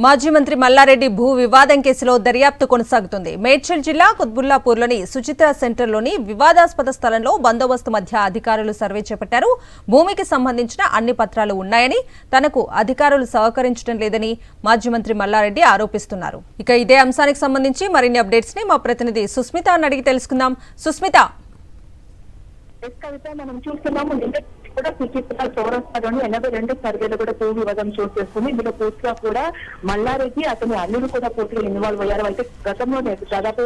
మాజీ మంత్రి మల్లారెడ్డి భూ వివాదం కేసులో దర్యాప్తు కొనసాగుతుంది. మేడ్చల్ జిల్లా కుత్బుల్లాపూర్లోని సుచిత్ర సెంటర్లోని వివాదాస్పద స్థలంలో బందోబస్తు మధ్య అధికారులు సర్వే చేపట్టారు. భూమికి సంబంధించిన అన్ని పత్రాలు ఉన్నాయని, తనకు అధికారులు సహకరించడం లేదని మాజీ మంత్రి మల్లారెడ్డి ఆరోపిస్తున్నారు. ఇక ఇదే అంశానికి సంబంధించి మరిన్ని అప్డేట్స్ ని మా ప్రతినిధి సుస్మిత అడిగి తెలుసుకుందాం. సుస్మిత, మనం చూస్తున్నాము కూడా సుచిత్ర చౌరస్తాలోని 82 సర్వేలు కూడా భూ వివాదం చోటు చేస్తుంది. ఇందులో పూర్తిగా కూడా మల్లారెడ్డి అతని అల్లుడు కూడా పూర్తిగా ఇన్వాల్వ్ అయ్యారు. అయితే గతంలో దాదాపు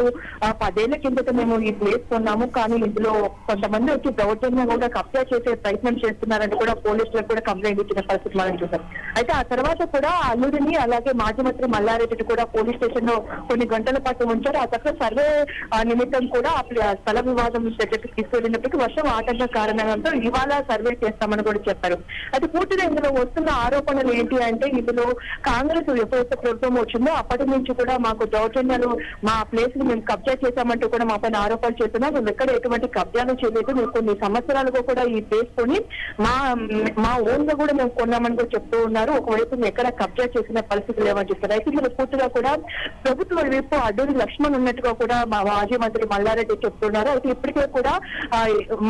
10 ఏళ్ల కిందట మేము ఈ ప్లేస్ కొన్నాము, కానీ ఇందులో కొంతమంది వచ్చి దౌర్జన్యం కూడా కబ్జా చేసే ప్రయత్నం చేస్తున్నారని కూడా పోలీసులకు కూడా కంప్లైంట్ ఇచ్చిన పరిస్థితి మనం చూసాం. అయితే ఆ తర్వాత కూడా అల్లుడిని అలాగే మాజీ మంత్రి మల్లారెడ్డిని కూడా పోలీస్ స్టేషన్ లో కొన్ని గంటల పాటు ఉంచారు. ఆ తర్వాత సర్వే నిమిత్తం కూడా స్థల వివాదం దగ్గరికి తీసుకెళ్లినప్పటికీ వర్షం ఆటంకం కారణంతో ఇవాళ సర్వే చేస్తామని కూడా చెప్పారు. అయితే పూర్తిగా ఇందులో వస్తున్న ఆరోపణలు ఏంటి అంటే, ఇందులో కాంగ్రెస్ ఎప్పుడైతే ప్రభుత్వం వచ్చిందో అప్పటి నుంచి కూడా మాకు దౌర్జన్యాలు, మా ప్లేస్ ని మేము కబ్జా చేశామంటూ కూడా మా పైన ఆరోపణలు చేస్తున్నాం. మేము ఎక్కడ ఎటువంటి కబ్జాలు చేయలేదు, మేము కొన్ని సంవత్సరాలుగా కూడా ఈ ప్లేస్ కొని మా ఓన్ గా కూడా మేము కొన్నామని కూడా చెప్తూ ఉన్నారు. ఒకవైపు మేము ఎక్కడ కబ్జా చేసిన పరిస్థితి లేవని చెప్తారు. అయితే ఇందులో పూర్తిగా కూడా ప్రభుత్వ వైపు అడ్డూరి లక్ష్మణ్ ఉన్నట్టుగా కూడా మా మాజీ మంత్రి మల్లారెడ్డి చెప్తున్నారు. అయితే ఇప్పటికే కూడా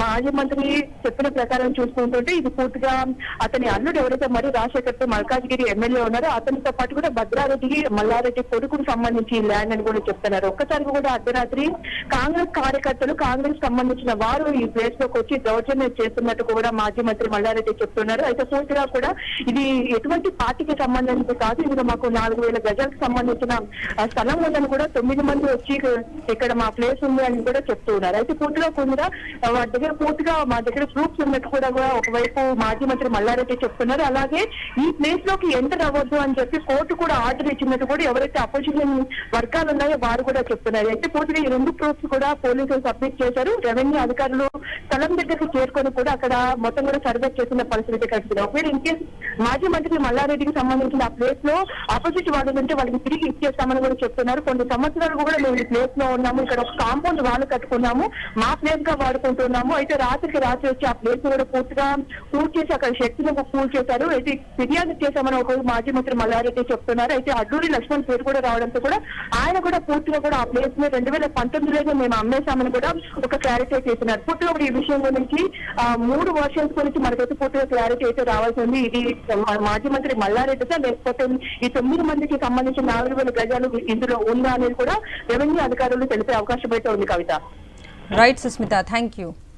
మాజీ మంత్రి చెప్పిన ప్రకారం చూసుకుంటుంటే ఇది పూర్తిగా అతని అల్లుడు ఎవరైతే మరి రాజశేఖర్ మల్కాజ్గిరి ఎమ్మెల్యే ఉన్నారో అతనితో పాటు కూడా భద్రారెడ్డి మల్లారెడ్డి కొడుకుకు సంబంధించి ల్యాండ్ అని కూడా చెప్తున్నారు. ఒక్కసారి కూడా అర్ధరాత్రి కాంగ్రెస్ కార్యకర్తలు, కాంగ్రెస్ సంబంధించిన వారు ఈ ప్లేస్ లోకి వచ్చి దౌర్జన్యం చేస్తున్నట్టు కూడా మాజీ మంత్రి మల్లారెడ్డి చెప్తున్నారు. అయితే పూర్తిగా కూడా ఇది ఎటువంటి పార్టీకి సంబంధించి కాదు, ఇందులో మాకు 4000 గజాలకు సంబంధించిన స్థలం ఉందని కూడా 9 మంది వచ్చి ఇక్కడ మా ప్లేస్ ఉంది అని కూడా చెప్తున్నారు. అయితే పూర్తిగా కూడా వాటి దగ్గర పూర్తిగా మా దగ్గర ప్రూఫ్స్ ఉన్నట్టు కూడా ఒకవైపు మాజీ మంత్రి మల్లారెడ్డి చెప్తున్నారు. అలాగే ఈ ప్లేస్ లోకి ఎంటర్ అవ్వద్దు అని చెప్పి కోర్టు కూడా ఆర్డర్ ఇచ్చినట్టు కూడా ఎవరైతే అపోజిషన్ వర్గాలు ఉన్నాయో వారు కూడా చెప్తున్నారు. అయితే పూర్తిగా ఈ 2 ప్రూఫ్స్ కూడా పోలీసులు సబ్మిట్ చేశారు. రెవెన్యూ అధికారులు స్థలం దగ్గరికి చేరుకొని కూడా అక్కడ మొత్తం కూడా సర్వే చేసిన పరిస్థితి కనిపిస్తుంది. ఒకవేళ ఇన్కేస్ మాజీ మంత్రి మల్లారెడ్డికి సంబంధించిన ఆ ప్లేస్ లో ఆపోజిట్ వాళ్ళు ఉంటే వాళ్ళకి తిరిగి ఇచ్చేస్తామని కూడా చెప్తున్నారు. కొన్ని సంవత్సరాలు కూడా మేము ఈ ప్లేస్ లో ఉన్నాము, ఇక్కడ ఒక కాంపౌండ్ వాళ్ళు కట్టుకున్నాము, మా ప్లేస్ గా వాడుకుంటున్నాము. అయితే రాత్రికి రాత్రి వచ్చి ఆ ప్లేస్ కూడా పూర్తిగా కూల్ చేసి అక్కడ శక్తిని కూల్ చేశారు. అయితే ఫిర్యాదు చేశామని ఒక మాజీ మంత్రి మల్లారెడ్డి చెప్తున్నారు. అయితే అడ్డూరి లక్ష్మణ్ పేరు కూడా రావడంతో కూడా ఆయన కూడా పూర్తిగా కూడా ఆ ప్లేస్ ని 2019లో మేము అమ్మేశామని కూడా ఒక క్లారిటీ చేస్తున్నారు. పూర్తిగా ఈ విషయం గురించి 3 వర్షన్స్ గురించి మనకైతే పూర్తిగా క్లారిటీ అయితే రావాల్సింది. ఇది మాజీ మంత్రి మల్లారెడ్డితో లేకపోతే ఈ 9 మందికి సంబంధించిన 4000 గజాలు ఇందులో ఉందా అనేది కూడా రెవెన్యూ అధికారులు తెలిపే అవకాశం అయితే ఉంది. Kavitha. Right Susmitha, thank you.